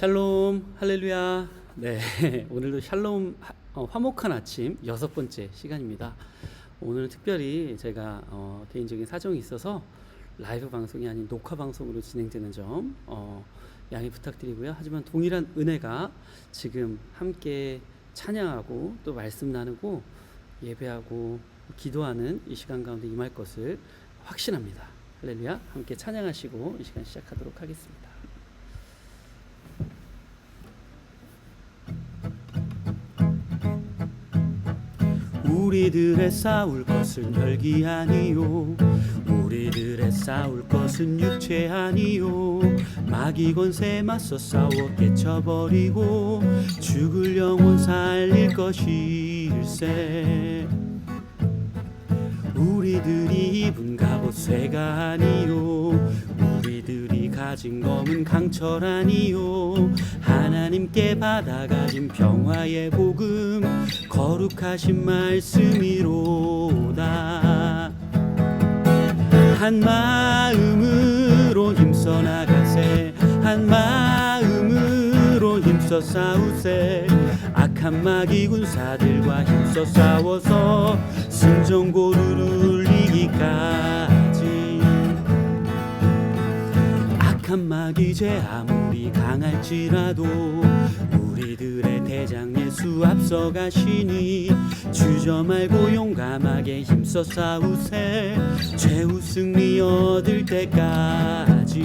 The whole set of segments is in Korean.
샬롬, 할렐루야. 네, 오늘도 샬롬 화목한 아침 6번째 시간입니다. 오늘은 특별히 제가 개인적인 사정이 있어서 라이브 방송이 아닌 녹화 방송으로 진행되는 점 양해 부탁드리고요. 하지만 동일한 은혜가 지금 함께 찬양하고 또 말씀 나누고 예배하고 기도하는 이 시간 가운데 임할 것을 확신합니다. 할렐루야. 함께 찬양하시고 이 시간 시작하도록 하겠습니다. 우리들의 싸울 것은 혈기 아니요, 우리들의 싸울 것은 육체 아니요, 마귀 권세에 맞서 싸워 깨쳐버리고 죽을 영혼 살릴 것일세. 우리들이 입은 갑옷 쇠가 아니요, 우리들이 가진 검은 강철 아니요, 하나님께 받아가진 평화의 복음 거룩하신 말씀이로다. 한 마음으로 힘써 나가세, 한 마음으로 힘써 싸우세. 악한 마귀 군사들과 힘써 싸워서 승전고루를 이기까지. 악한 마귀 죄 아무리 강할지라도 우리들의 대장 예수 앞서가시니 주저 말고 용감하게 힘써 싸우세. 최후 승리 얻을 때까지.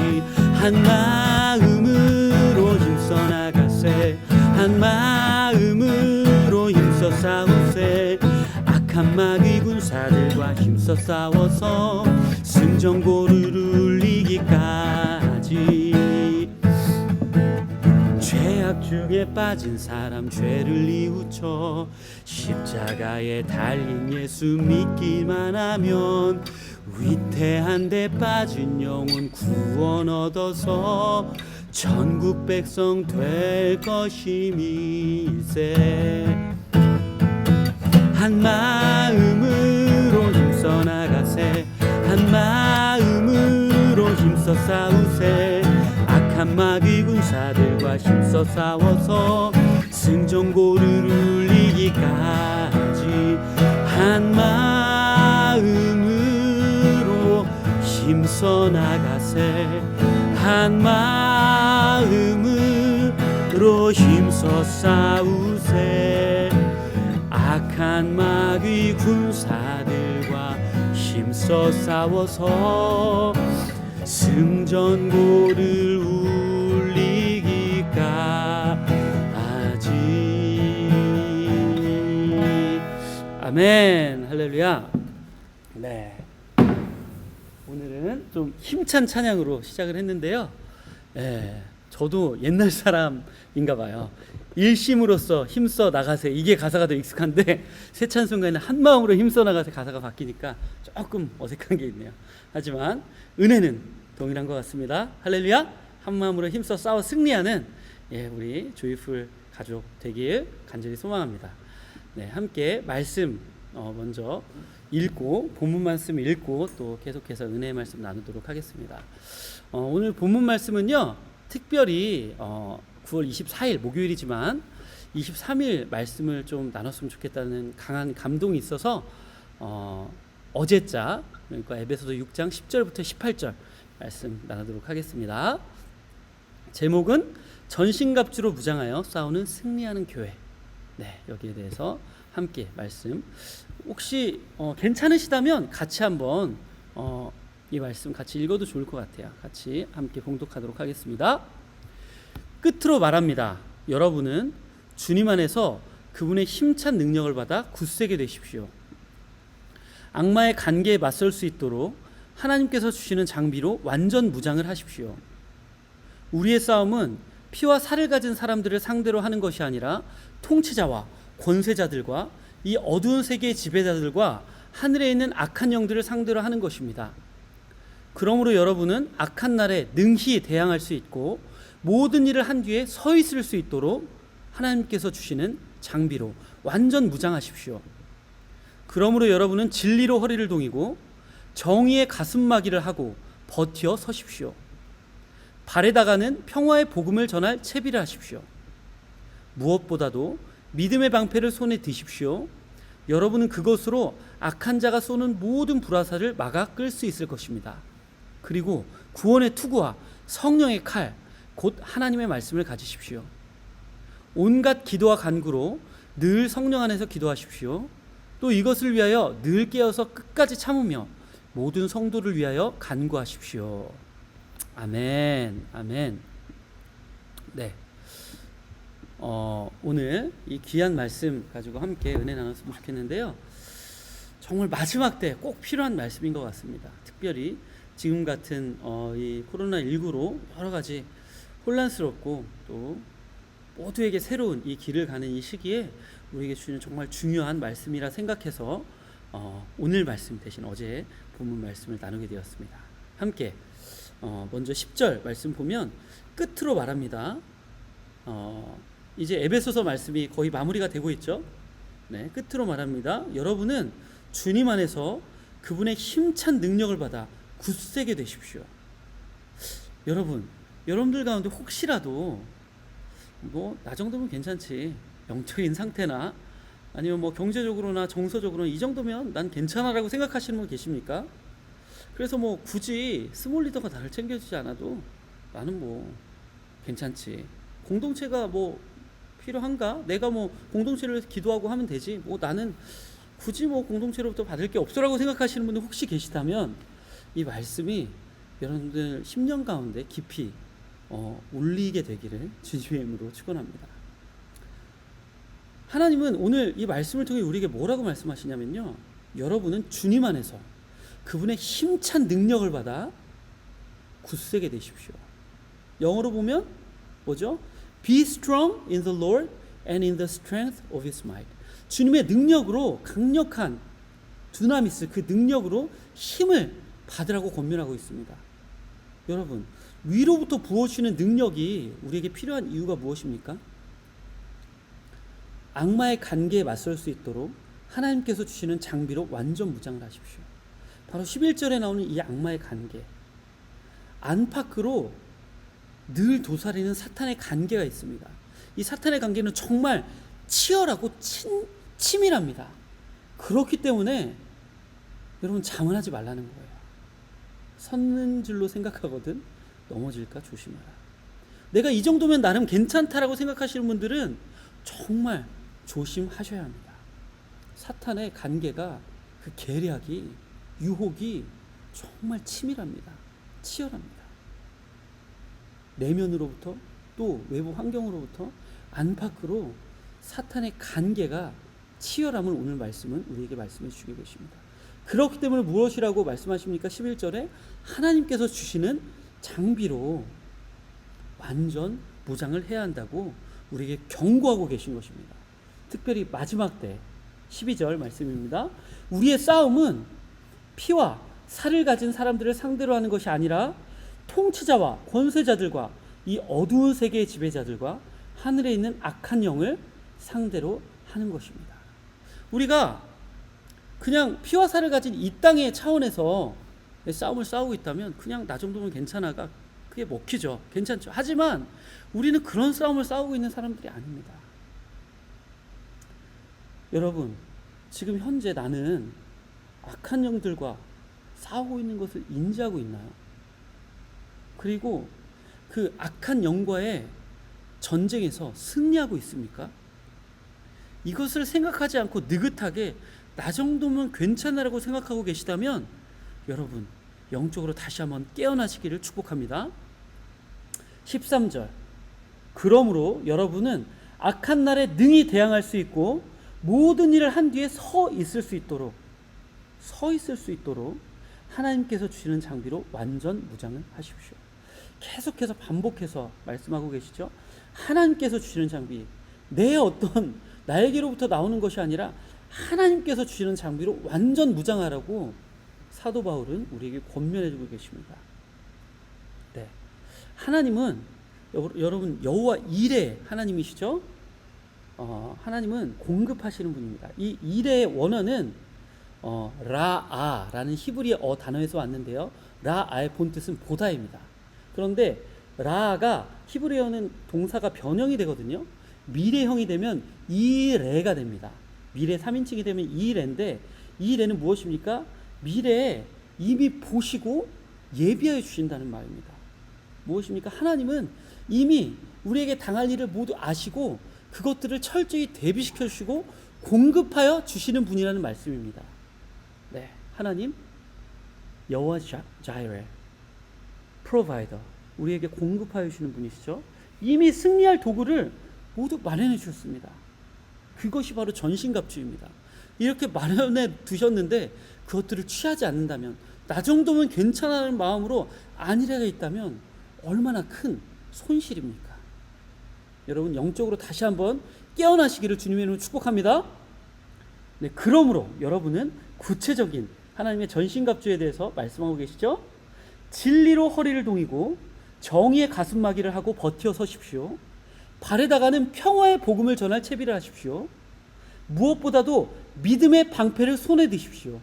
한 마음으로 힘써 나가세, 한 마음으로 힘써 싸우세. 악한 마귀 군사들과 힘써 싸워서 승전고루를 이기까지. 죄악 중에 빠진 사람 죄를 뉘우쳐 십자가에 달린 예수 믿기만 하면 위태한 데 빠진 영혼 구원 얻어서 전국 백성 될 것임일세. 한 마음으로 힘써 나가세, 한 마음으로 힘써 싸우세. 악한 마귀 군사들과 힘써 싸워서 승전고루를 이기까지. 한 마음으로 힘써 나가세, 한 마음으로 힘써 싸우세. 악한 마귀 군사들과 힘써 싸워서 승전고를 울리기까지. 아멘. 할렐루야. 네, 오늘은 좀 힘찬 찬양으로 시작을 했는데요. 네, 저도 옛날 사람인가 봐요. 일심으로써 힘써 나가세, 이게 가사가 더 익숙한데 새 찬송가에는 한 마음으로 힘써 나가세 가사가 바뀌니까 조금 어색한 게 있네요. 하지만 은혜는 동일한 것 같습니다. 할렐루야. 한 마음으로 힘써 싸워 승리하는 우리 조이풀 가족 되길 간절히 소망합니다. 네, 함께 말씀 먼저 읽고 본문 말씀 읽고 또 계속해서 은혜의 말씀 나누도록 하겠습니다. 오늘 본문 말씀은요, 특별히 9월 24일 목요일이지만 23일 말씀을 좀 나눴으면 좋겠다는 강한 감동이 있어서 어제자, 그러니까 에베소서 6장 10절부터 18절 말씀 나누도록 하겠습니다. 제목은 전신갑주로 무장하여 싸우는 승리하는 교회. 네, 여기에 대해서 함께 말씀, 혹시 괜찮으시다면 같이 한번 이 말씀 같이 읽어도 좋을 것 같아요. 같이 함께 봉독하도록 하겠습니다. 끝으로 말합니다. 여러분은 주님 안에서 그분의 힘찬 능력을 받아 굳세게 되십시오. 악마의 간계에 맞설 수 있도록 하나님께서 주시는 장비로 완전 무장을 하십시오. 우리의 싸움은 피와 살을 가진 사람들을 상대로 하는 것이 아니라 통치자와 권세자들과 이 어두운 세계의 지배자들과 하늘에 있는 악한 영들을 상대로 하는 것입니다. 그러므로 여러분은 악한 날에 능히 대항할 수 있고 모든 일을 한 뒤에 서 있을 수 있도록 하나님께서 주시는 장비로 완전 무장하십시오. 그러므로 여러분은 진리로 허리를 동이고 정의의 가슴막이를 하고 버티어 서십시오. 발에다가는 평화의 복음을 전할 채비를 하십시오. 무엇보다도 믿음의 방패를 손에 드십시오. 여러분은 그것으로 악한 자가 쏘는 모든 불화살을 막아 끌 수 있을 것입니다. 그리고 구원의 투구와 성령의 칼, 곧 하나님의 말씀을 가지십시오. 온갖 기도와 간구로 늘 성령 안에서 기도하십시오. 또 이것을 위하여 늘 깨어서 끝까지 참으며 모든 성도를 위하여 간구하십시오. 아멘. 아멘. 네. 오늘 이 귀한 말씀 가지고 함께 은혜 나눴으면 좋겠는데요. 정말 마지막 때 꼭 필요한 말씀인 것 같습니다. 특별히 지금 같은 이 코로나19로 여러 가지 혼란스럽고 또 모두에게 새로운 이 길을 가는 이 시기에 우리에게 주는 정말 중요한 말씀이라 생각해서 오늘 말씀 대신 어제 본문 말씀을 나누게 되었습니다. 함께 먼저 10절 말씀 보면 끝으로 말합니다. 이제 에베소서 말씀이 거의 마무리가 되고 있죠. 네, 끝으로 말합니다. 여러분은 주님 안에서 그분의 힘찬 능력을 받아 굳세게 되십시오. 여러분들 가운데 혹시라도 나 정도면 괜찮지, 영적인 상태나 아니면 경제적으로나 정서적으로나 이 정도면 난 괜찮아라고 생각하시는 분 계십니까? 그래서 굳이 스몰 리더가 나를 챙겨주지 않아도 나는 괜찮지, 공동체가 필요한가? 내가 공동체를 기도하고 하면 되지, 나는 굳이 공동체로부터 받을 게 없어라고 생각하시는 분들 혹시 계시다면 이 말씀이 여러분들 10년 가운데 깊이 울리게 되기를 주님의 이름으로 축원합니다. 하나님은 오늘 이 말씀을 통해 우리에게 뭐라고 말씀하시냐면요, 여러분은 주님 안에서 그분의 힘찬 능력을 받아 굳세게 되십시오. 영어로 보면 뭐죠? Be strong in the Lord and in the strength of His might. 주님의 능력으로, 강력한 두나미스, 그 능력으로 힘을 받으라고 권면하고 있습니다. 여러분, 위로부터 부어주시는 능력이 우리에게 필요한 이유가 무엇입니까? 악마의 간계에 맞설 수 있도록 하나님께서 주시는 장비로 완전 무장을 하십시오. 바로 11절에 나오는 이 악마의 간계, 안팎으로 늘 도사리는 사탄의 간계가 있습니다. 이 사탄의 관계는 정말 치열하고 치밀합니다. 그렇기 때문에 여러분 자만하지 말라는 거예요. 섰는 줄로 생각하거든 넘어질까 조심하라. 내가 이 정도면 나름 괜찮다라고 생각하시는 분들은 정말 조심하셔야 합니다. 사탄의 관계가, 그 계략이, 유혹이 정말 치밀합니다. 치열합니다. 내면으로부터 또 외부 환경으로부터 안팎으로 사탄의 관계가 치열함을 오늘 말씀은 우리에게 말씀해 주시고 계십니다. 그렇기 때문에 무엇이라고 말씀하십니까? 11절에 하나님께서 주시는 장비로 완전 무장을 해야 한다고 우리에게 경고하고 계신 것입니다. 특별히 마지막 때 12절 말씀입니다. 우리의 싸움은 피와 살을 가진 사람들을 상대로 하는 것이 아니라 통치자와 권세자들과 이 어두운 세계의 지배자들과 하늘에 있는 악한 영을 상대로 하는 것입니다. 우리가 그냥 피와 살을 가진 이 땅의 차원에서 싸움을 싸우고 있다면 그냥 나 정도면 괜찮아가 그게 먹히죠. 괜찮죠. 하지만 우리는 그런 싸움을 싸우고 있는 사람들이 아닙니다. 여러분, 지금 현재 나는 악한 영들과 싸우고 있는 것을 인지하고 있나요? 그리고 그 악한 영과의 전쟁에서 승리하고 있습니까? 이것을 생각하지 않고 느긋하게 나 정도면 괜찮아라고 생각하고 계시다면 여러분 영적으로 다시 한번 깨어나시기를 축복합니다. 13절, 그러므로 여러분은 악한 날에 능히 대항할 수 있고 모든 일을 한 뒤에 서 있을 수 있도록 하나님께서 주시는 장비로 완전 무장을 하십시오. 계속해서 반복해서 말씀하고 계시죠. 하나님께서 주시는 장비, 나에게로부터 나오는 것이 아니라 하나님께서 주시는 장비로 완전 무장하라고 사도 바울은 우리에게 권면해주고 계십니다. 네, 하나님은 여러분 여호와 일의 하나님이시죠. 하나님은 공급하시는 분입니다. 이 일의 원어는 라아라는 히브리 단어에서 왔는데요. 라아의 본뜻은 보다입니다. 그런데 라가 히브리어는 동사가 변형이 되거든요. 미래형이 되면 이레가 됩니다. 미래 3인칭이 되면 이레인데, 이레는 무엇입니까? 미래에 이미 보시고 예비하여 주신다는 말입니다. 무엇입니까? 하나님은 이미 우리에게 당할 일을 모두 아시고 그것들을 철저히 대비시켜 주시고 공급하여 주시는 분이라는 말씀입니다. 네, 하나님 여호와 자이레, 프로바이더, 우리에게 공급하여 주시는 분이시죠. 이미 승리할 도구를 모두 마련해 주셨습니다. 그것이 바로 전신갑주입니다. 이렇게 마련해 두셨는데 그것들을 취하지 않는다면, 나 정도면 괜찮아하는 마음으로 안일하게 있다면 얼마나 큰 손실입니까? 여러분, 영적으로 다시 한번 깨어나시기를 주님의 이름으로 축복합니다. 네, 그러므로 여러분은 구체적인 하나님의 전신갑주에 대해서 말씀하고 계시죠? 진리로 허리를 동이고 정의의 가슴막이를 하고 버티어 서십시오. 발에다가는 평화의 복음을 전할 채비를 하십시오. 무엇보다도 믿음의 방패를 손에 드십시오.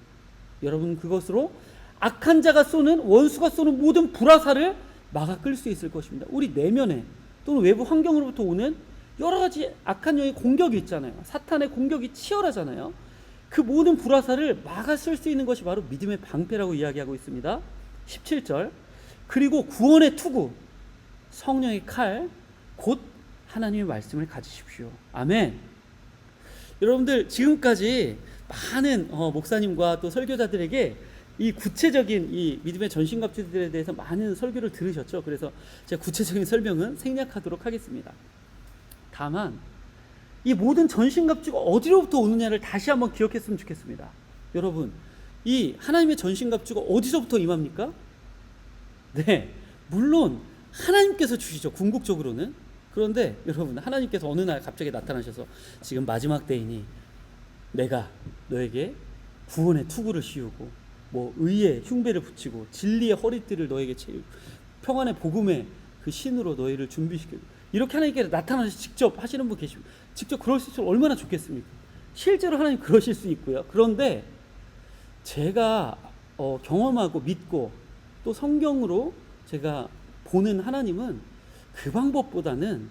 여러분, 그것으로 악한 자가 쏘는, 원수가 쏘는 모든 불화살을 막아 끌 수 있을 것입니다. 우리 내면에 또는 외부 환경으로부터 오는 여러 가지 악한 영의 공격이 있잖아요. 사탄의 공격이 치열하잖아요. 그 모든 불화살을 막아 쓸 수 있는 것이 바로 믿음의 방패라고 이야기하고 있습니다. 17절, 그리고 구원의 투구, 성령의 칼, 곧 하나님의 말씀을 가지십시오. 아멘. 여러분들, 지금까지 많은 목사님과 또 설교자들에게 이 구체적인 이 믿음의 전신갑주들에 대해서 많은 설교를 들으셨죠. 그래서 제가 구체적인 설명은 생략하도록 하겠습니다. 다만 이 모든 전신갑주가 어디로부터 오느냐를 다시 한번 기억했으면 좋겠습니다. 여러분, 이 하나님의 전신갑주가 어디서부터 임합니까? 네, 물론 하나님께서 주시죠, 궁극적으로는. 그런데 여러분, 하나님께서 어느 날 갑자기 나타나셔서 지금 마지막 때이니 내가 너에게 구원의 투구를 씌우고 의의 흉배를 붙이고 진리의 허리띠를 너에게 채우고 평안의 복음의 그 신으로 너희를 준비시키고, 이렇게 하나님께서 나타나셔서 직접 하시는 분 계시고, 직접 그럴 수 있으면 얼마나 좋겠습니까? 실제로 하나님 그러실 수 있고요. 그런데 제가 경험하고 믿고 또 성경으로 제가 보는 하나님은 그 방법보다는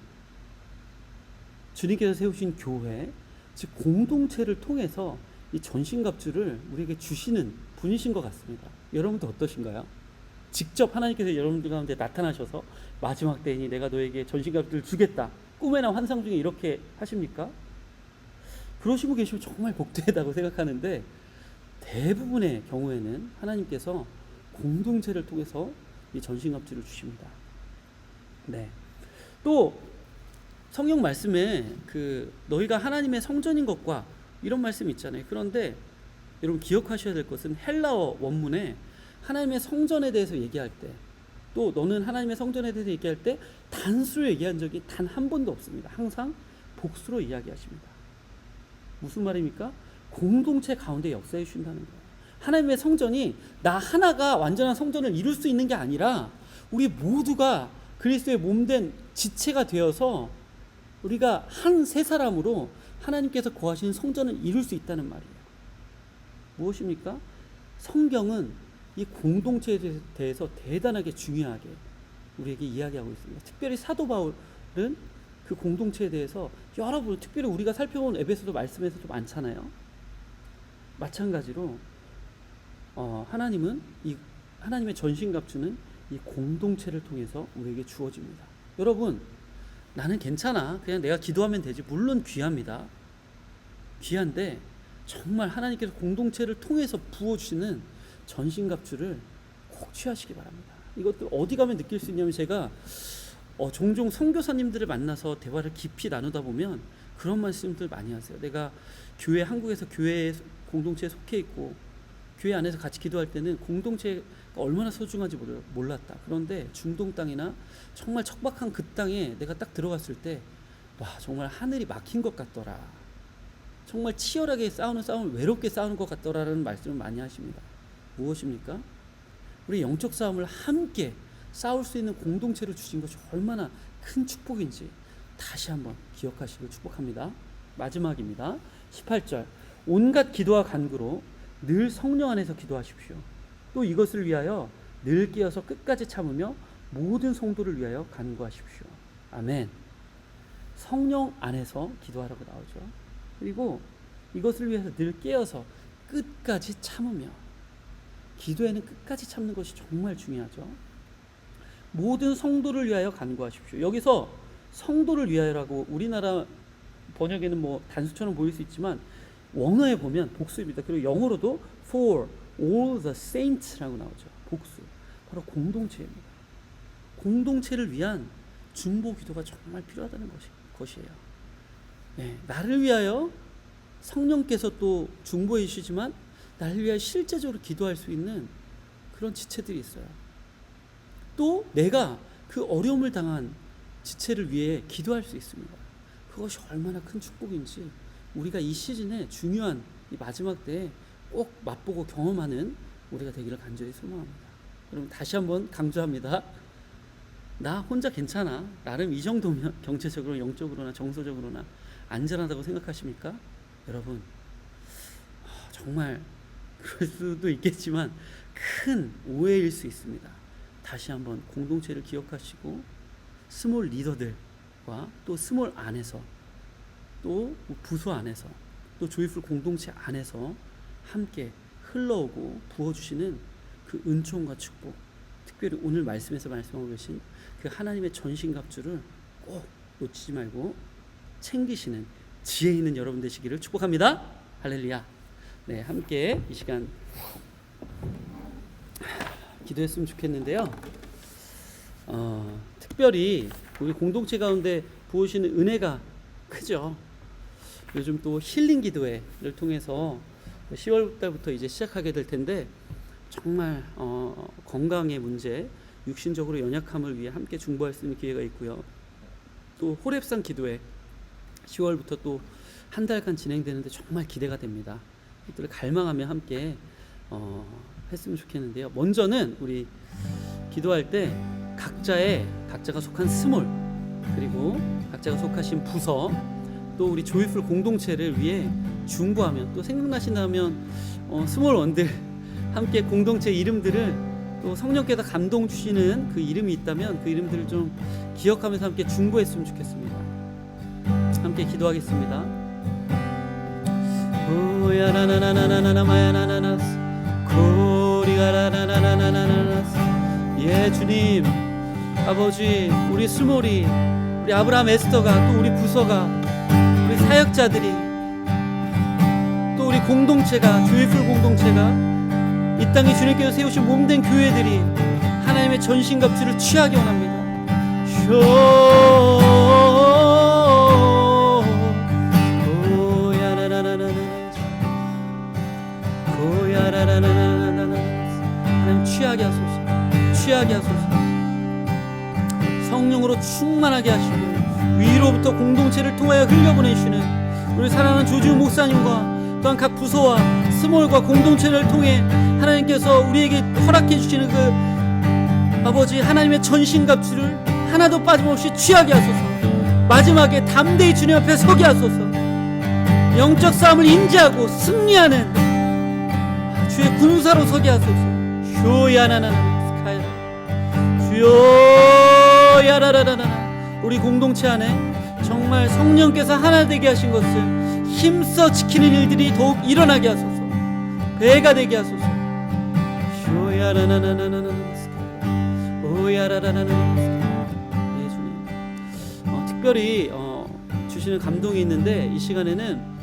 주님께서 세우신 교회, 즉 공동체를 통해서 이 전신갑주를 우리에게 주시는 분이신 것 같습니다. 여러분도 어떠신가요? 직접 하나님께서 여러분들 가운데 나타나셔서 마지막 때이니 내가 너에게 전신갑주를 주겠다, 꿈에나 환상 중에 이렇게 하십니까? 그러시고 계시면 정말 복되다고 생각하는데, 대부분의 경우에는 하나님께서 공동체를 통해서 이 전신갑주를 주십니다. 네. 또 성경 말씀에 너희가 하나님의 성전인 것과 이런 말씀이 있잖아요. 그런데 여러분, 기억하셔야 될 것은 헬라어 원문에 하나님의 성전에 대해서 얘기할 때, 또 너는 하나님의 성전에 대해서 얘기할 때 단수로 얘기한 적이 단 한 번도 없습니다. 항상 복수로 이야기하십니다. 무슨 말입니까? 공동체 가운데 역사해 주신다는 거예요. 하나님의 성전이 나 하나가 완전한 성전을 이룰 수 있는 게 아니라 우리 모두가 그리스도의 몸된 지체가 되어서 우리가 한 세 사람으로 하나님께서 거하시는 성전을 이룰 수 있다는 말이에요. 무엇입니까? 성경은 이 공동체에 대해서 대단하게 중요하게 우리에게 이야기하고 있습니다. 특별히 사도 바울은 그 공동체에 대해서 여러분, 특별히 우리가 살펴본 에베소서 말씀에서도 많잖아요. 마찬가지로 하나님은 이 하나님의 전신갑주는 이 공동체를 통해서 우리에게 주어집니다. 여러분, 나는 괜찮아, 그냥 내가 기도하면 되지. 물론 귀합니다. 귀한데 정말 하나님께서 공동체를 통해서 부어주시는 전신갑주를 꼭 취하시기 바랍니다. 이것들 어디 가면 느낄 수 있냐면, 제가 종종 선교사님들을 만나서 대화를 깊이 나누다 보면 그런 말씀들 많이 하세요. 내가 한국에서 교회 공동체에 속해 있고 교회 안에서 같이 기도할 때는 공동체가 얼마나 소중한지 몰랐다. 그런데 중동 땅이나 정말 척박한 그 땅에 내가 딱 들어갔을 때, 와, 정말 하늘이 막힌 것 같더라. 정말 치열하게 싸우는 싸움을 외롭게 싸우는 것 같더라라는 말씀을 많이 하십니다. 무엇입니까? 우리 영적 싸움을 함께 싸울 수 있는 공동체를 주신 것이 얼마나 큰 축복인지 다시 한번 기억하시길 축복합니다. 마지막입니다. 18절, 온갖 기도와 간구로 늘 성령 안에서 기도하십시오. 또 이것을 위하여 늘 깨어서 끝까지 참으며 모든 성도를 위하여 간구하십시오. 아멘. 성령 안에서 기도하라고 나오죠. 그리고 이것을 위해서 늘 깨어서 끝까지 참으며, 기도에는 끝까지 참는 것이 정말 중요하죠. 모든 성도를 위하여 간구하십시오. 여기서 성도를 위하여라고 우리나라 번역에는 뭐 단수처럼 보일 수 있지만 원어에 보면 복수입니다. 그리고 영어로도 for all the saints라고 나오죠. 복수. 바로 공동체입니다. 공동체를 위한 중보 기도가 정말 필요하다는 것이에요. 네, 나를 위하여 성령께서 또 중보해 주시지만 나를 위하여 실제적으로 기도할 수 있는 그런 지체들이 있어요. 또 내가 그 어려움을 당한 지체를 위해 기도할 수 있습니다. 그것이 얼마나 큰 축복인지 우리가 이 시즌에 중요한 이 마지막 때에 꼭 맛보고 경험하는 우리가 되기를 간절히 소망합니다. 여러분 다시 한번 강조합니다. 나 혼자 괜찮아. 나름 이 정도면 경제적으로, 영적으로나 정서적으로나 안전하다고 생각하십니까? 여러분 정말 그럴 수도 있겠지만 큰 오해일 수 있습니다. 다시 한번 공동체를 기억하시고 스몰 리더들과 또 스몰 안에서 또 부서 안에서 또 조이풀 공동체 안에서 함께 흘러오고 부어주시는 그 은총과 축복, 특별히 오늘 말씀에서 말씀하고 계신 그 하나님의 전신갑주를 꼭 놓치지 말고 챙기시는 지혜 있는 여러분 되시기를 축복합니다. 할렐루야. 네, 함께 이 시간 기도했으면 좋겠는데요. 특별히 우리 공동체 가운데 부으시는 은혜가 크죠. 요즘 또 힐링 기도회를 통해서 10월 달부터 이제 시작하게 될 텐데 정말 건강의 문제, 육신적으로 연약함을 위해 함께 중보할 수 있는 기회가 있고요. 또 호렙산 기도회 10월부터 또 한 달간 진행되는데 정말 기대가 됩니다. 이들을 갈망하며 함께 했으면 좋겠는데요. 먼저는 우리 기도할 때 각자가 속한 스몰, 그리고 각자가 속하신 부서, 또 우리 조이풀 공동체를 위해 중보하면, 또 생각나신다면 스몰 원들 함께 공동체 이름들을 또 성령께서 감동 주시는 그 이름이 있다면 그 이름들을 좀 기억하면서 함께 중보했으면 좋겠습니다. 함께 기도하겠습니다. 예, 주님 아버지, 우리 스몰이, 우리 아브라함 에스더가, 또 우리 부서가, 우리 사역자들이, 또 우리 공동체가, 조이풀 공동체가, 이 땅에 주님께서 세우신 몸된 교회들이 하나님의 전신갑주를 취하기 원합니다. 하나님 취하게 하소서, 취하게 하소서. 성령으로 충만하게 하시고 위로부터 공동체를 통하여 흘려보내시는 우리 사랑하는 조지훈 목사님과 또한 각 부서와 스몰과 공동체를 통해 하나님께서 우리에게 허락해 주시는 그 아버지 하나님의 전신갑주를 하나도 빠짐없이 취하게 하소서. 마지막에 담대히 주님 앞에 서게 하소서. 영적 싸움을 인지하고 승리하는 주의 군사로 서게 하소서. 주여야라라라라. 우리 공동체 안에 정말 성령께서 하나 되게 하신 것을 힘써 지키는 일들이 더욱 일어나게 하소서. 배가 되게 하소서. 예, 주님. 특별히 주시는 감동이 있는데 이 시간에는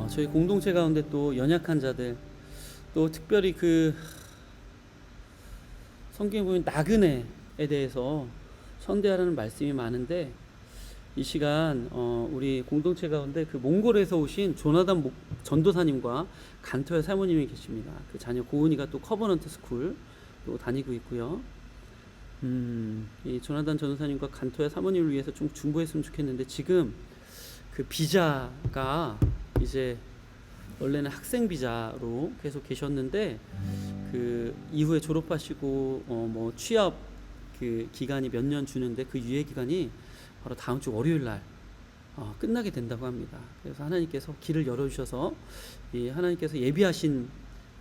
저희 공동체 가운데 또 연약한 자들, 또 특별히 그 성경에 보면 나그네에 대해서 선대하라는 말씀이 많은데 이 시간 우리 공동체 가운데 그 몽골에서 오신 조나단 전도사님과 간토야 사모님이 계십니다. 그 자녀 고은이가 또 커버넌트 스쿨 또 다니고 있고요. 이 조나단 전도사님과 간토야 사모님을 위해서 좀 중보했으면 좋겠는데 지금 그 비자가 이제 원래는 학생 비자로 계속 계셨는데 그 이후에 졸업하시고 뭐 취업 그 기간이 몇 년 주는데 그 유예 기간이 바로 다음 주 월요일 날 끝나게 된다고 합니다. 그래서 하나님께서 길을 열어주셔서 이 하나님께서 예비하신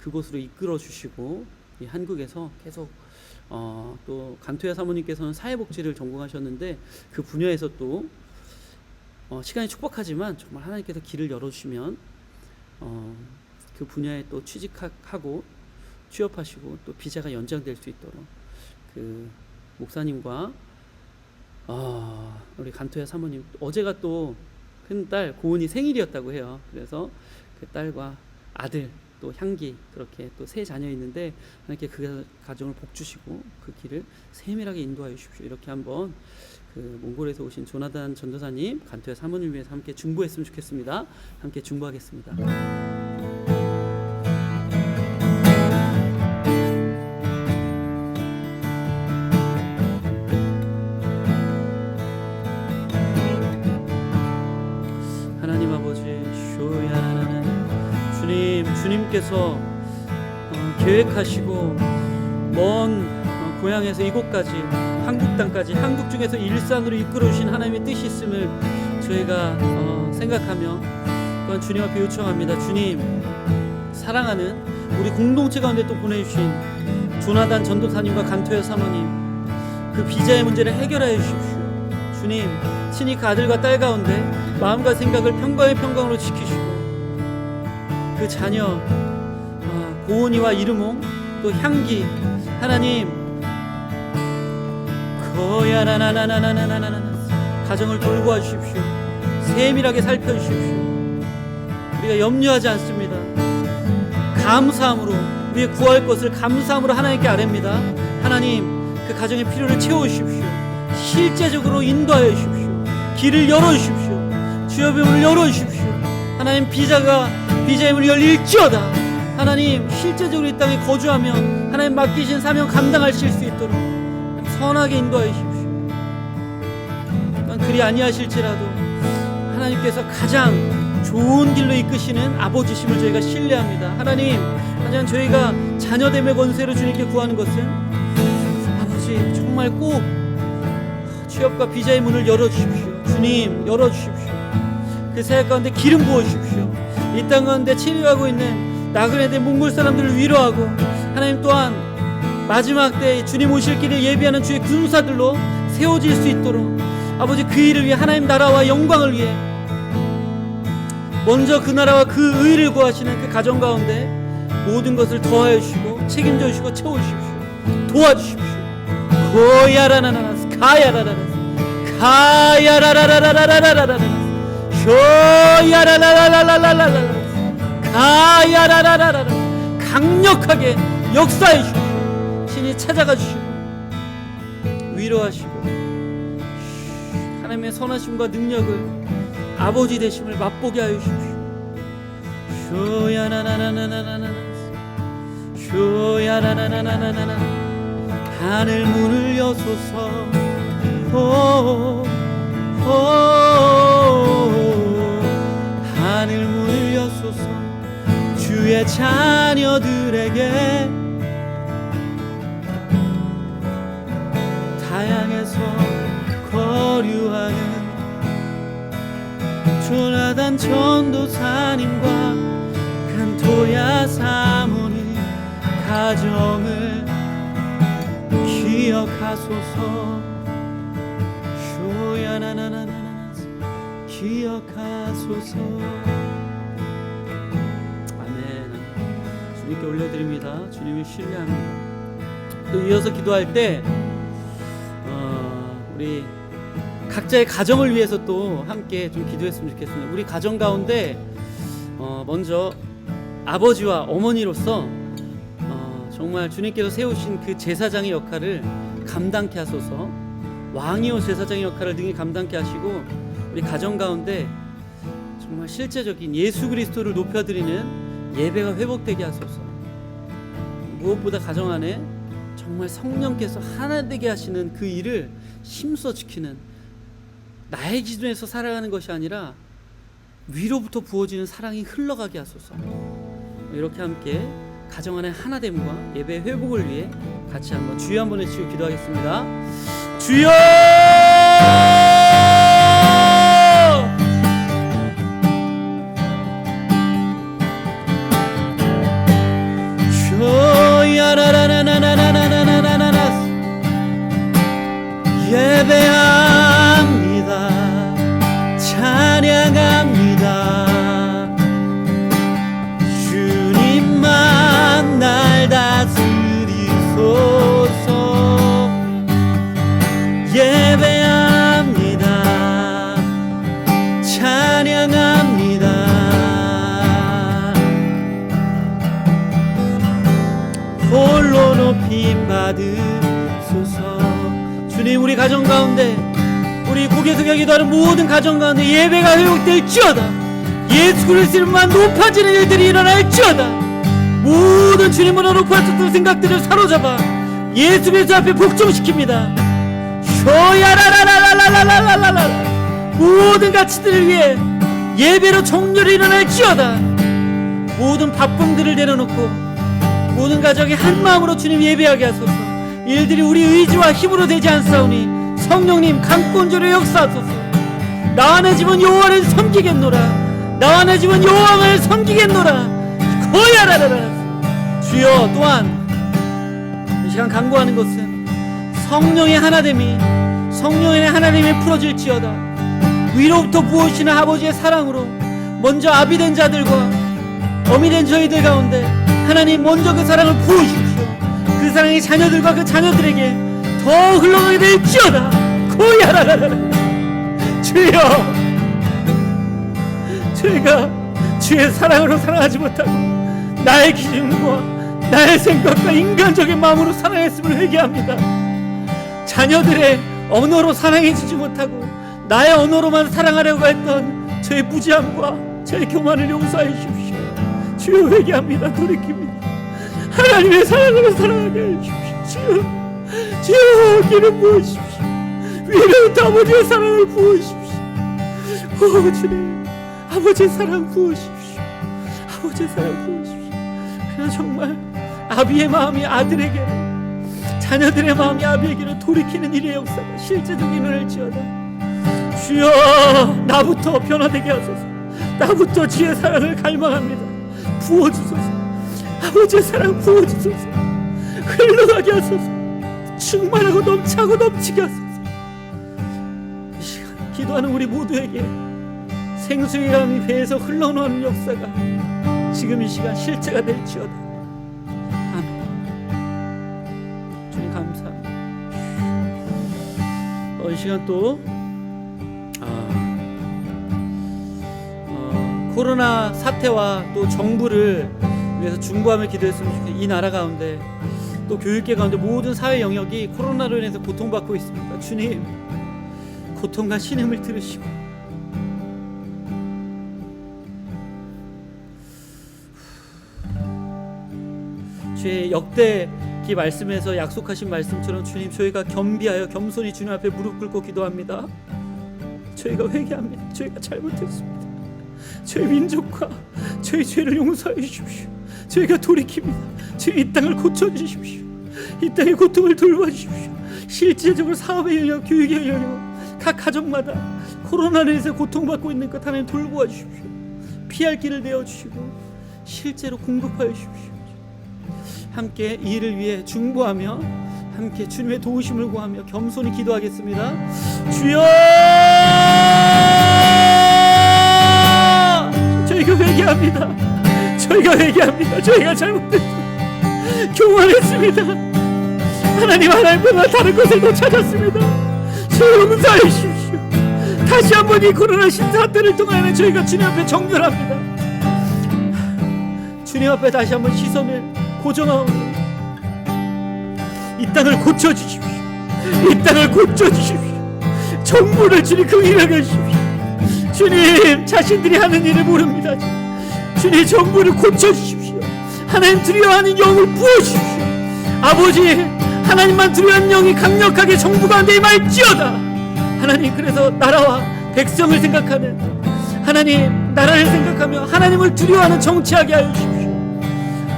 그곳으로 이끌어 주시고 이 한국에서 계속 또 간토야 사모님께서는 사회복지를 전공하셨는데 그 분야에서 또 시간이 촉박하지만 정말 하나님께서 길을 열어주시면 그 분야에 또 취직하고 취업하시고 또 비자가 연장될 수 있도록 그 목사님과 우리 간토야 사모님, 어제가 또 큰딸 고은이 생일이었다고 해요. 그래서 그 딸과 아들 또 향기, 그렇게 또 세 자녀 있는데 하나님께 그 가정을 복 주시고 그 길을 세밀하게 인도하여 주십시오. 이렇게 한번 그 몽골에서 오신 조나단 전도사님, 간토야 사모님 위해서 함께 중보했으면 좋겠습니다. 함께 중보하겠습니다. 하나님 아버지, 주님께서 계획하시고 먼 고향에서 이곳까지, 한국 땅까지, 한국 중에서 일산으로 이끌어 주신 하나님의 뜻이 있음을 저희가 생각하며 또한 주님 앞에 요청합니다. 주님, 사랑하는 우리 공동체 가운데 또 보내주신 조나단 전도사님과 간토야 사모님, 그 비자의 문제를 해결하여 주십시오. 주님, 친히 그 아들과 딸 가운데 마음과 생각을 평강의 평강으로 지키시고 그 자녀 고은이와 이르몽 또 향기, 하나님 가정을 돌보아 주십시오. 세밀하게 살펴주십시오. 우리가 염려하지 않습니다. 감사함으로, 우리의 구할 것을 감사함으로 하나님께 아뢰입니다. 하나님, 그 가정의 필요를 채워주십시오. 실제적으로 인도하여 주십시오. 길을 열어주십시오. 주여의 문을 열어주십시오. 하나님, 비자의 문이 열릴지어다. 하나님, 실제적으로 이 땅에 거주하며 하나님 맡기신 사명 감당하실 수 있도록 선하게 인도하여 주십시오. 그리 아니하실지라도 하나님께서 가장 좋은 길로 이끄시는 아버지심을 저희가 신뢰합니다. 하나님, 하지만 저희가 자녀됨의 권세로 주님께 구하는 것은 아버지, 정말 꼭 취업과 비자의 문을 열어주십시오. 주님, 열어주십시오. 그 사역 가운데 기름 부어주십시오. 이 땅 가운데 체류하고 있는 나그네들 몽골 사람들을 위로하고, 하나님 또한 마지막 때 주님 오실 길을 예비하는 주의 군사들로 세워질 수 있도록 아버지, 그 일을 위해, 하나님 나라와 영광을 위해 먼저 그 나라와 그 의를 구하시는 그 가정 가운데 모든 것을 더하여 주시고 책임져 주시고 채워주십시오. 도와주십시오. 고야라나나나스 가야라라라스 가야라라라라라라라라라스 쇼야라라라라라라라라스 가야라라라라라. 강력하게 역사해 주십시오. 신이 찾아가 주시고 위로하시고 하나님의 선하심과 능력을, 아버지 되심을 맛보게 하여 주십시오. 쇼야나나나나나나나 쇼야나나나나나나. 하늘 문을 여소서. 하늘 문을 여소서. 주의 자녀들에게 다양해서 거류하는 조나단 전도사님과 간토야 사모님 가정을 기억하소서. 쇼야나나나나나 기억하소서. 아멘. 주님께 올려드립니다. 주님을 신뢰합니다. 또 이어서 기도할 때 우리 각자의 가정을 위해서 또 함께 좀 기도했으면 좋겠습니다. 우리 가정 가운데 먼저 아버지와 어머니로서 정말 주님께서 세우신 그 제사장의 역할을 감당케 하소서. 왕이요 제사장의 역할을 능히 감당케 하시고 우리 가정 가운데 정말 실제적인 예수 그리스도를 높여드리는 예배가 회복되게 하소서. 무엇보다 가정 안에 정말 성령께서 하나 되게 하시는 그 일을 힘써 지키는, 나의 기준에서 살아가는 것이 아니라 위로부터 부어지는 사랑이 흘러가게 하소서. 이렇게 함께 가정 안의 하나됨과 예배 회복을 위해 같이 한번 주여 한번 외치고 기도하겠습니다. 주여! 쇼야라라나나나나나나나나 가정 가운데, 우리 국에서 기도하는 모든 가정 가운데 예배가 회복될지어다. 예수 그리스도만 높아지는 일들이 일어날지어다. 모든 주님으로 높아졌던 생각들을 사로잡아 예수 그리스도 앞에 복종시킵니다. 쇼야라라라라라라라라라. 모든 가치들을 위해 예배로 정렬이 일어날지어다. 모든 바쁨들을 내려놓고 모든 가정이 한 마음으로 주님 예배하게 하소서. 일들이 우리 의지와 힘으로 되지 않사오니 성령님 강권조로 역사하소서. 나와 내 집은 여호와를 섬기겠노라. 나와 내 집은 여호와를 섬기겠노라. 거야라라라. 주여, 또한 이 시간 간구하는 것은 성령의 하나됨이 풀어질지어다. 위로부터 부어오시는 아버지의 사랑으로 먼저 아비된 자들과 어미된 저희들 가운데 하나님 먼저 그 사랑을 부어주십시오. 그 사랑이 자녀들과 그 자녀들에게 더 흘러가게 될지어다. 고야라라라. 주여, 저희가 주의 사랑으로 사랑하지 못하고 나의 기준과 나의 생각과 인간적인 마음으로 사랑했음을 회개합니다. 자녀들의 언어로 사랑해주지 못하고 나의 언어로만 사랑하려고 했던 저의 무지함과 저의 교만을 용서해 주십시오. 주여, 회개합니다. 돌이킵니다. 하나님의 사랑으로 사랑하게 해주십시오. 주여, 기름 부으십시오. 위로부터 아버지의 사랑을 부으십시오. 주님, 아버지의 사랑 부으십시오. 아버지의 사랑 부으십시오. 그래서 정말 아비의 마음이 아들에게로, 자녀들의 마음이 아비에게로 돌이키는 일의 역사가 실제적으로 일어날지어다. 주여, 나부터 변화되게 하소서. 나부터 주의 사랑을 갈망합니다. 부어주소서. 아버지의 사랑 부어주소서. 흘러가게 하소서. 충만하고 넘치고 넘치게 하소서. 이 시간 기도하는 우리 모두에게 생수의 강이 배에서 흘러나오는 역사가 지금 이 시간 실제가 될지어다. 아멘. 주님 감사합니다. 이 시간 또 코로나 사태와 또 정부를 위해서 중보하며 기도했으면 좋겠어요. 이 나라 가운데 또 교육계 가운데 모든 사회 영역이 코로나로 인해서 고통받고 있습니다. 주님, 고통과 신음을 들으시고 주의 역대기 말씀에서 약속하신 말씀처럼 주님, 저희가 겸비하여 겸손히 주님 앞에 무릎 꿇고 기도합니다. 저희가 회개합니다. 저희가 잘못했습니다. 저희 민족과 저희 죄를 용서해 주십시오. 저희가 돌이킵니다. 저희 이 땅을 고쳐주십시오. 이 땅의 고통을 돌봐주십시오. 실질적으로 사업의 영역, 교육의 영역, 각 가정마다 코로나로 인해서 고통받고 있는 것 하나님 돌보아 주십시오. 피할 길을 내어주시고 실제로 공급하여 주십시오. 함께 이 일을 위해 중보하며 함께 주님의 도우심을 구하며 겸손히 기도하겠습니다. 주여, 저희가 회개합니다. 저희가 회개합니다. 저희가 잘못했습니다. 교만했습니다. 하나님보다 다른 것을 더 찾았습니다. 저희 용서해 주십시오. 다시 한번 이 코로나 신사태를 통하여 저희가 주님 앞에 정결합니다. 주님 앞에 다시 한번 시선을 고정하고 이 땅을 고쳐주십시오. 이 땅을 고쳐주십시오. 정부를 주님 긍휼하게 해주십시오. 주님, 자신들이 하는 일을 모릅니다. 주님, 정부를 고쳐주십시오. 하나님 두려워하는 영을 부어주십시오. 아버지, 하나님만 두려워하는 영이 강력하게 정부 가운데 임할지어다. 하나님, 그래서 나라와 백성을 생각하는, 하나님 나라를 생각하며 하나님을 두려워하는 정치하게 하여 주십시오.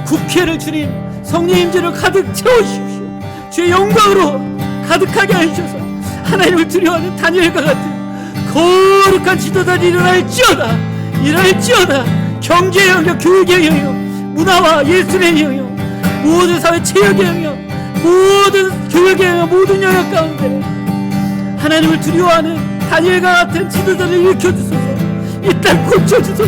국회를 주님 성령 임재로 가득 채워주십시오. 주의 영광으로 가득하게 하셔서 하나님을 두려워하는 다니엘과 같은 거룩한 지도자들이 일어날지어다. 경제의 영역, 교육의 영역, 문화와 예술의 영역, 모든 사회 체육의 영역, 모든 교육의 영역, 모든 영역 가운데 하나님을 두려워하는 다니엘과 같은 지도자를 일으켜주소서. 이 땅 고쳐주소서.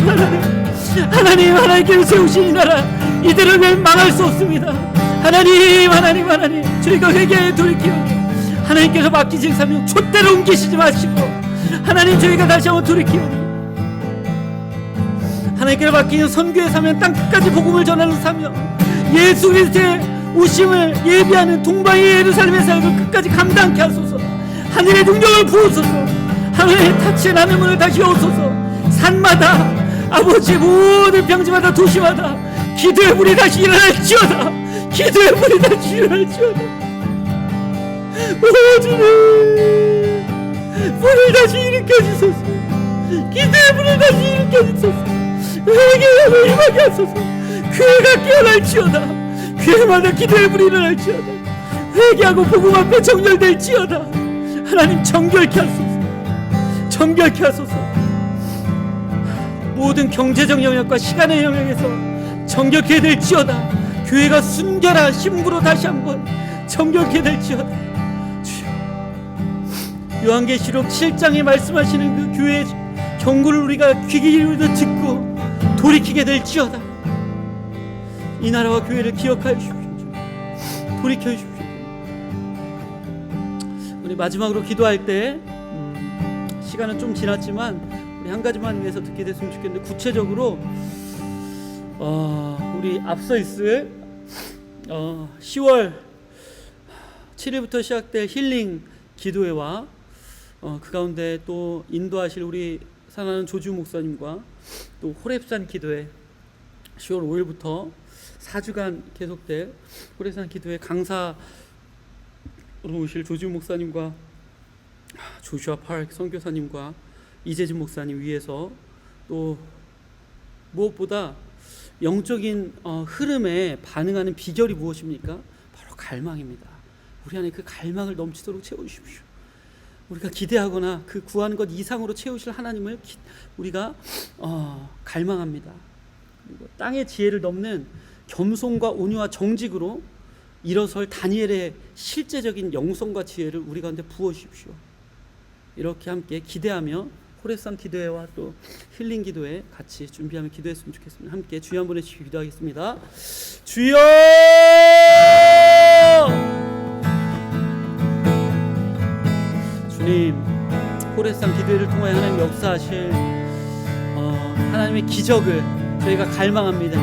하나님, 하나님께서 세우신 이 나라 이대로 망할 수 없습니다. 하나님, 저희가 회개에 돌이키며 하나님께서 맡기신 사명 촛대로 옮기시지 마시고, 하나님, 저희가 다시 한번 돌이키며 하나님께서 맡기는 선교의 사명, 땅 끝까지 복음을 전하는 사명, 예수 그리스도의 오심을 예비하는 동방의 예루살렘의 삶을 끝까지 감당케 하소서. 하늘의 능력을 부으소서. 하늘의 닫힌 하늘 문을 다시 여옵소서. 산마다 아버지 모든 병지마다 도시마다 기도의 불이 다시 일어날지어다. 기도의 불이 다시 일어날지어다. 오 주님, 불을 다시 일으켜주소서. 기도의 불을 다시 일으켜주소서. 회개하고 임하게 하소서. 교회가 깨어날지어다. 교회마다 기도의 불이 일어날지어다. 회개하고 복음 앞에 정결될지어다. 하나님 정결케 하소서. 정결케 하소서. 모든 경제적 영역과 시간의 영역에서 정결케 될지어다. 교회가 순결한 신부로 다시 한번 정결케 될지어다. 주여, 요한계시록 7장에 말씀하시는 그 교회의 경고를 우리가 귀 기울여 듣고 돌이키게 될지어다. 이 나라와 교회를 기억하여 주십시오. 돌이켜 주십시오. 우리 마지막으로 기도할 때 시간은 좀 지났지만 우리 한 가지만 위해서 듣게 됐으면 좋겠는데, 구체적으로 우리 앞서 있을 10월 7일부터 시작될 힐링 기도회와 그 가운데 또 인도하실 우리 사랑하는 조주 목사님과 또 호렙산 기도회 10월 5일부터 4주간 계속될 호렙산 기도회 강사로 오실 조주 목사님과 조슈아 파크 선교사님과 이재진 목사님 위해서, 또 무엇보다 영적인 흐름에 반응하는 비결이 무엇입니까? 바로 갈망입니다. 우리 안에 그 갈망을 넘치도록 채워주십시오. 우리가 기대하거나 그 구하는 것 이상으로 채우실 하나님을 우리가 갈망합니다. 그리고 땅의 지혜를 넘는 겸손과 온유와 정직으로 일어설 다니엘의 실제적인 영성과 지혜를 우리 가운데 부어주십시오. 이렇게 함께 기대하며 호렙산 기도회와 또 힐링 기도회 같이 준비하며 기도했으면 좋겠습니다. 함께 주여 한번 해주시고 기도하겠습니다. 주여! 주님, 호렙산 기도회를 통하여 하나님 역사하실 하나님의 기적을 저희가 갈망합니다.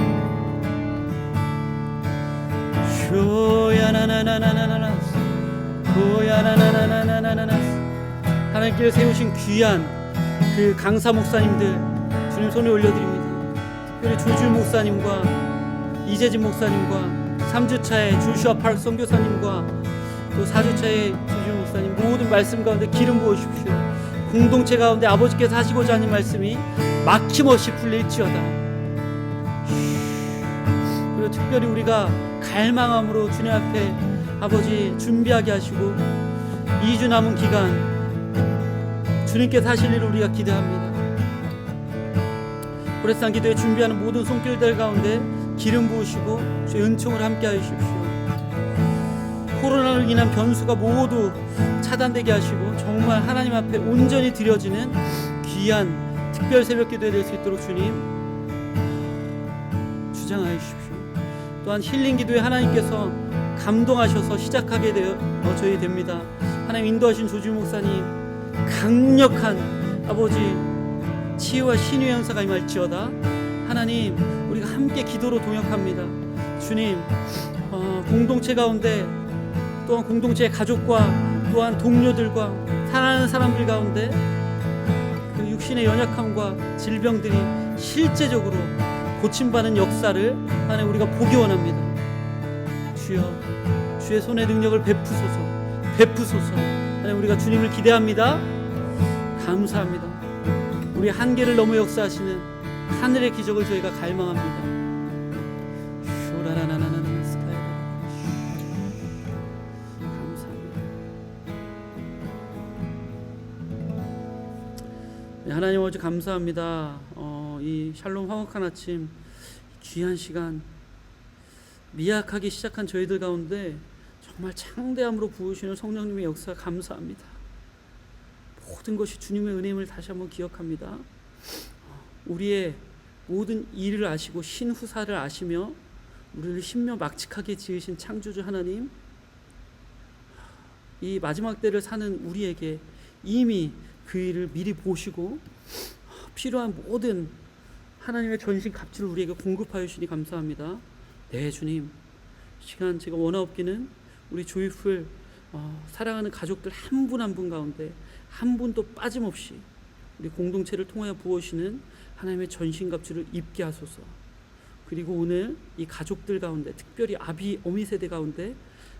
주야나나나나나나 고야나나나나나나나. 하나님께서 세우신 귀한 그 강사 목사님들 주님 손에 올려드립니다. 특별히 조주 목사님과 이재진 목사님과 3주차의 조슈아 파크 선교사님과 또 4주차의 조주 목사님 모든 말씀 가운데 기름 부어주십시오. 공동체 가운데 아버지께서 하시고자 하는 말씀이 막힘없이 풀릴지어다. 그리고 특별히 우리가 갈망함으로 주님 앞에 아버지 준비하게 하시고 2주 남은 기간 주님께서 하실 일을 우리가 기대합니다. 호렙산 기도에 준비하는 모든 손길들 가운데 기름 부으시고 주의 은총을 함께 하십시오. 코로나로 인한 변수가 모두 차단되게 하시고 정말 하나님 앞에 온전히 드려지는 귀한 특별 새벽 기도에 될 수 있도록 주님 주장하여 주십시오. 또한 힐링 기도에 하나님께서 감동하셔서 시작하게 저희 됩니다. 하나님 인도하신 조주 목사님 강력한 아버지 치유와 신유의 연사가 임할지어다. 하나님 우리가 함께 기도로 동역합니다. 주님 공동체 가운데 또한 공동체의 가족과 또한 동료들과 사랑하는 사람들 가운데 그 육신의 연약함과 질병들이 실제적으로 고침받는 역사를 하나님 우리가 보기 원합니다. 주여 주의 손의 능력을 베푸소서. 하나님 우리가 주님을 기대합니다. 감사합니다. 우리 한계를 넘어 역사하시는 하늘의 기적을 저희가 갈망합니다. 감사합니다. 네, 하나님 아버지 감사합니다. 이 샬롬 화목한 아침 귀한 시간 미약하게 시작한 저희들 가운데 정말 창대함으로 부으시는 성령님의 역사 감사합니다. 모든 것이 주님의 은혜임을 다시 한번 기억합니다. 우리의 모든 일을 아시고 신후사를 아시며 우리를 신명막측하게 지으신 창조주 하나님, 이 마지막 때를 사는 우리에게 이미 그 일을 미리 보시고 필요한 모든 하나님의 전신 갑질을 우리에게 공급하여 주시니 감사합니다. 네 주님, 시간 제가 원하옵기는 우리 조이풀 사랑하는 가족들 한 분 한 분 가운데 한 분도 빠짐없이 우리 공동체를 통하여 부어주시는 하나님의 전신갑주를 입게 하소서. 그리고 오늘 이 가족들 가운데 특별히 아비 어미 세대 가운데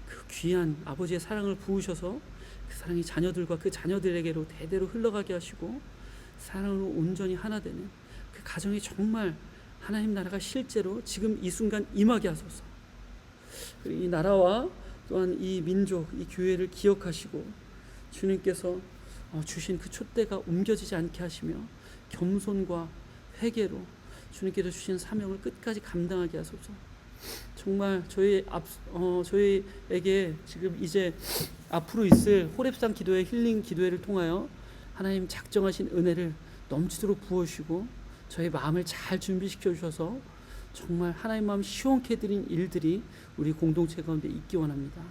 그 귀한 아버지의 사랑을 부으셔서 그 사랑이 자녀들과 그 자녀들에게로 대대로 흘러가게 하시고 사랑으로 온전히 하나 되는 그 가정이 정말 하나님 나라가 실제로 지금 이 순간 임하게 하소서. 그리고 이 나라와 또한 이 민족, 이 교회를 기억하시고 주님께서 주신 그 촛대가 옮겨지지 않게 하시며 겸손과 회개로 주님께서 주신 사명을 끝까지 감당하게 하소서. 정말 저희에게 지금 이제 앞으로 있을 호렙산 기도회 힐링 기도회를 통하여 하나님 작정하신 은혜를 넘치도록 부어주시고 저희 마음을 잘 준비시켜 주셔서 정말 하나님 마음 시원케 해드린 일들이 우리 공동체 가운데 있기 원합니다.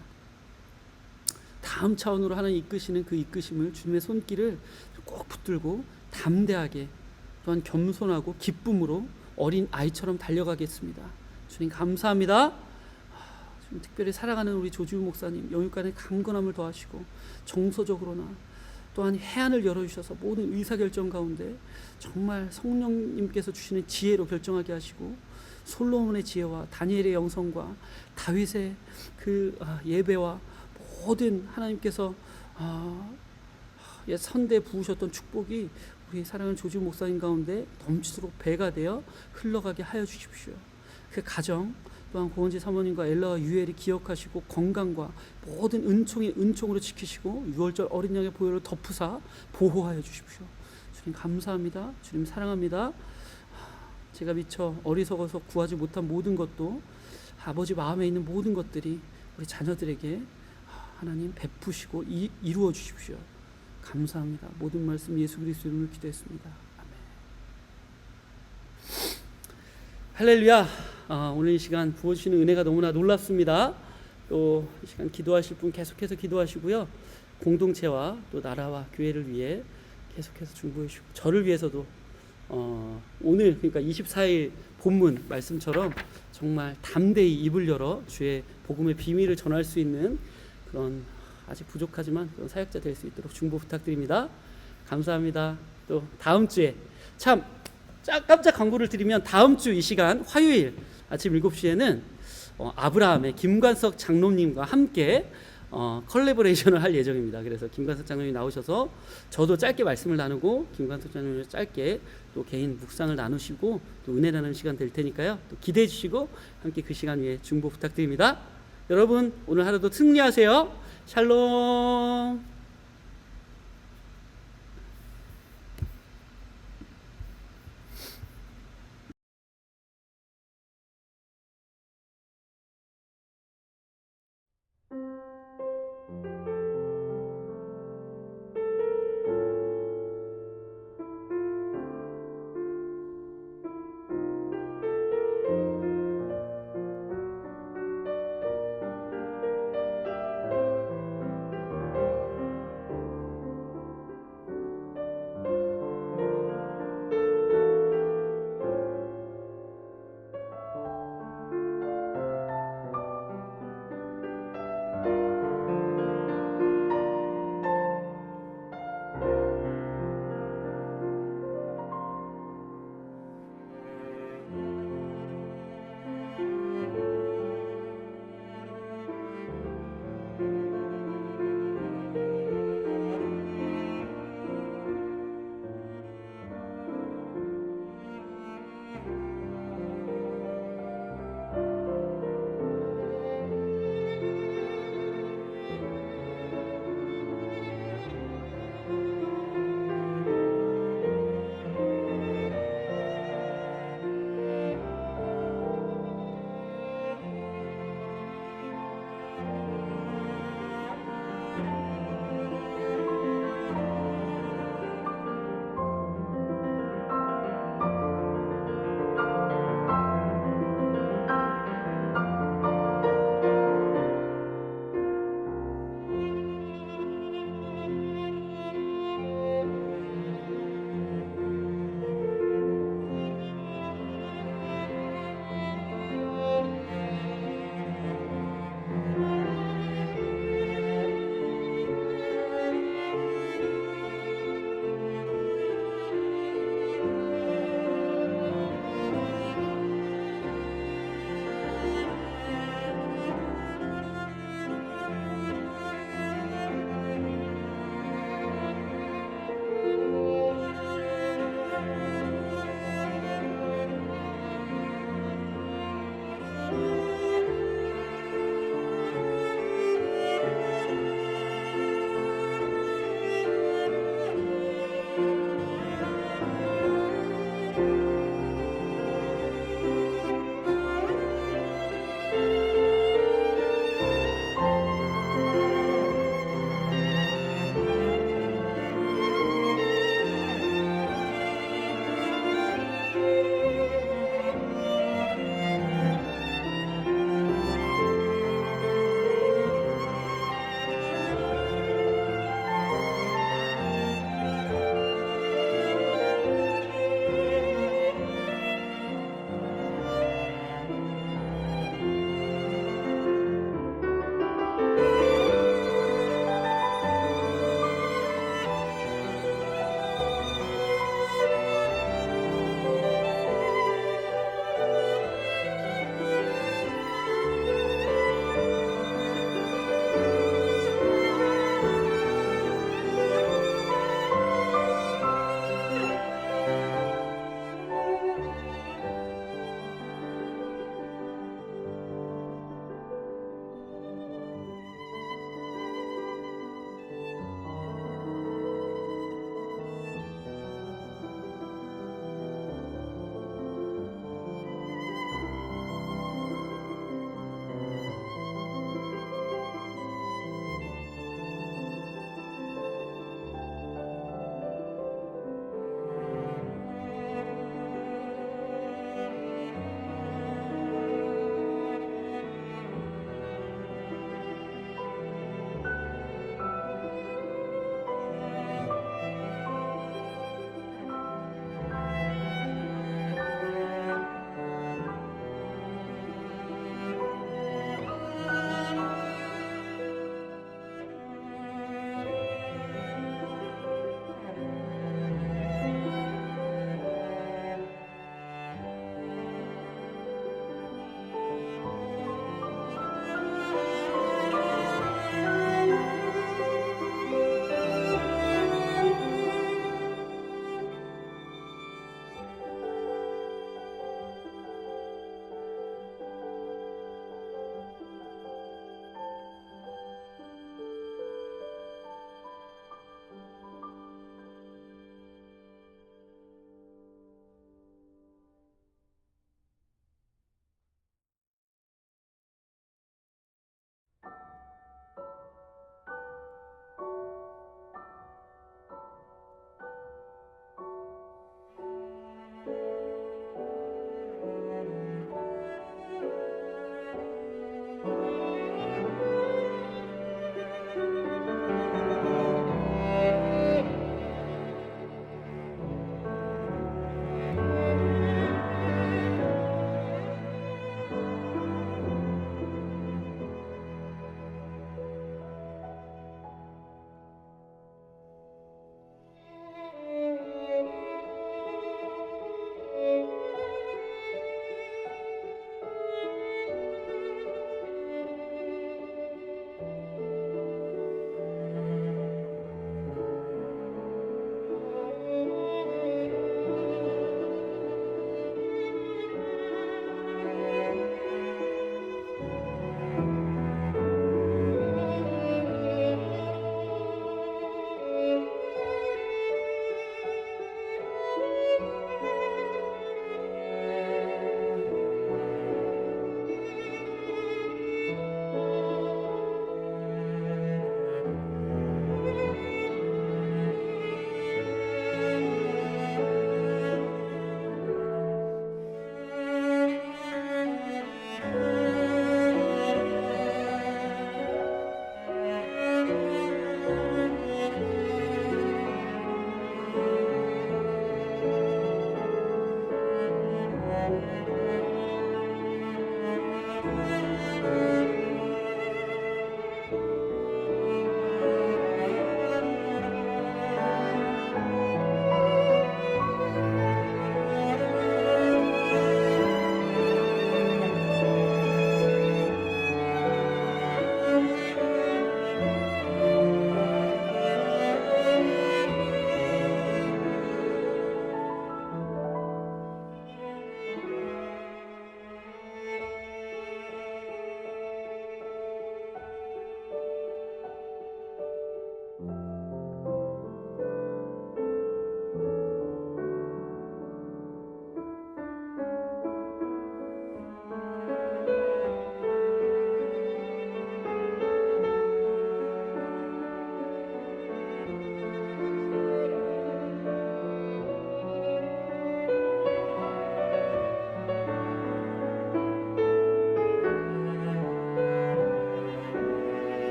다음 차원으로 하나님 이끄시는 그 이끄심을 주님의 손길을 꼭 붙들고 담대하게 또한 겸손하고 기쁨으로 어린 아이처럼 달려가겠습니다. 주님 감사합니다. 주님 특별히 사랑하는 우리 조지우 목사님 영육간의 강건함을 더하시고 정서적으로나 또한 해안을 열어주셔서 모든 의사결정 가운데 정말 성령님께서 주시는 지혜로 결정하게 하시고 솔로몬의 지혜와 다니엘의 영성과 다윗의 그 예배와 모든 하나님께서 선대 부으셨던 축복이 우리 사랑하는 조지우 목사님 가운데 넘치도록 배가 되어 흘러가게 하여 주십시오. 그 가정 또한 고은지 사모님과 엘라와 유엘이 기억하시고 건강과 모든 은총이 은총으로 지키시고 6월절 어린 양의 보혈을 덮으사 보호하여 주십시오. 주님 감사합니다. 주님 사랑합니다. 제가 미처 어리석어서 구하지 못한 모든 것도 아버지 마음에 있는 모든 것들이 우리 자녀들에게 하나님 베푸시고 이루어 주십시오. 감사합니다. 모든 말씀 예수 그리스도 이름으로 기도했습니다. 아멘. 할렐루야. 오늘 이 시간 부어주시는 은혜가 너무나 놀랍습니다. 또 이 시간 기도하실 분 계속해서 기도하시고요. 공동체와 또 나라와 교회를 위해 계속해서 중보해 주시고 저를 위해서도 오늘 그러니까 24일 본문 말씀처럼 정말 담대히 입을 열어 주의 복음의 비밀을 전할 수 있는 그런 아직 부족하지만 그런 사역자 될 수 있도록 중보 부탁드립니다. 감사합니다. 또 다음 주에 참 깜짝 광고를 드리면 다음 주 이 시간 화요일 아침 7시에는 아브라함의 김관석 장로님과 함께 컬래버레이션을 할 예정입니다. 그래서 김관석 장로님이 나오셔서 저도 짧게 말씀을 나누고 김관석 장로님이 짧게 또 개인 묵상을 나누시고 또 은혜 나누는 시간 될 테니까요. 또 기대해 주시고 함께 그 시간 위에 중보 부탁드립니다. 여러분 오늘 하루도 승리하세요. 샬롬.